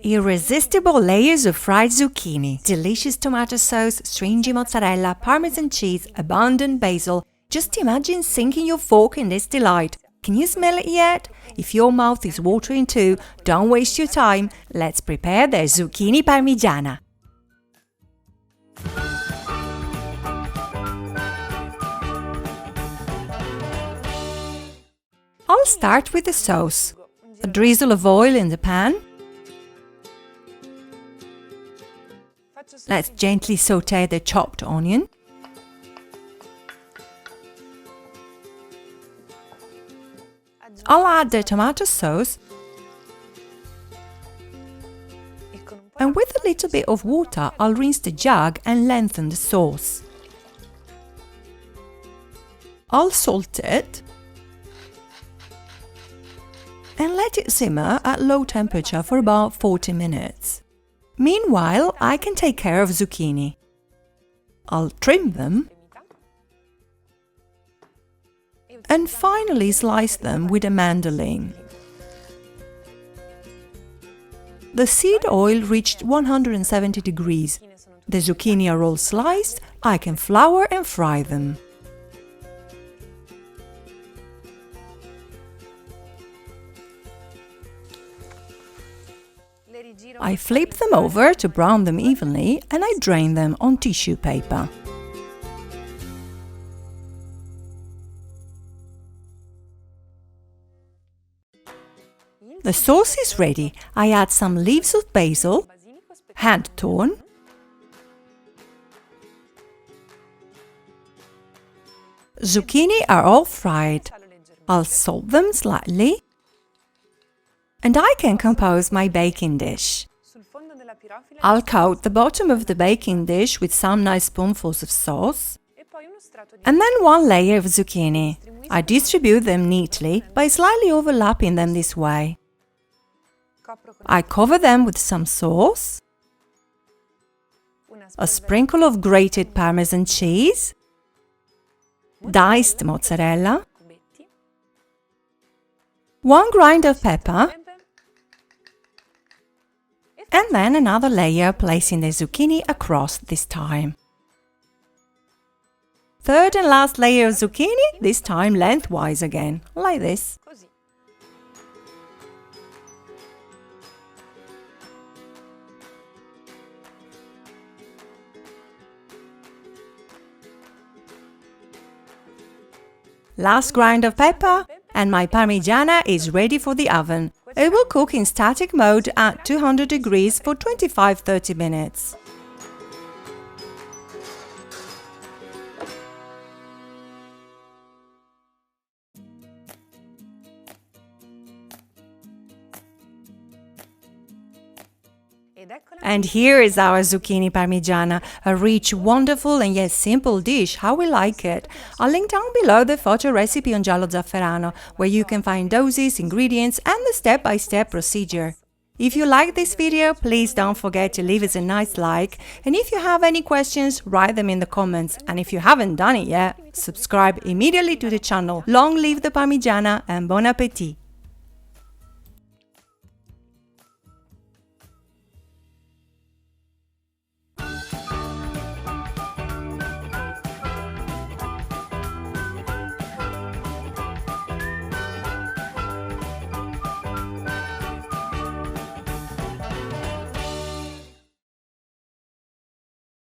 Irresistible layers of fried zucchini, delicious tomato sauce, stringy mozzarella, parmesan cheese, abundant basil. Just imagine sinking your fork in this delight. Can you smell it yet? If your mouth is watering too, don't waste your time. Let's prepare the zucchini parmigiana. I'll start with the sauce. A drizzle of oil in the pan. Let's gently sauté the chopped onion. I'll add the tomato sauce, and with a little bit of water I'll rinse the jug and lengthen the sauce. I'll salt it and let it simmer at low temperature for about 40 minutes. Meanwhile, I can take care of zucchini. I'll trim them and finally slice them with a mandolin. The seed oil reached 170 degrees. The zucchini are all sliced. I can flour and fry them. I flip them over to brown them evenly and I drain them on tissue paper. The sauce is ready. I add some leaves of basil, hand torn, zucchini are all fried. I'll salt them slightly, and I can compose my baking dish. I'll coat the bottom of the baking dish with some nice spoonfuls of sauce, and then one layer of zucchini. I distribute them neatly by slightly overlapping them this way. I cover them with some sauce, a sprinkle of grated Parmesan cheese, diced mozzarella, 1 grind of pepper, and then another layer, placing the zucchini across this time. Third and last layer of zucchini, this time lengthwise again, like this. Last grind of pepper, and my parmigiana is ready for the oven. It will cook in static mode at 200 degrees for 25–30 minutes. And here is our zucchini parmigiana, a rich, wonderful and yet simple dish, how we like it. I'll link down below the photo recipe on GialloZafferano, where you can find doses, ingredients and the step-by-step procedure. If you like this video, please don't forget to leave us a nice like, and if you have any questions, write them in the comments, and if you haven't done it yet, subscribe immediately to the channel. Long live the Parmigiana and bon appétit!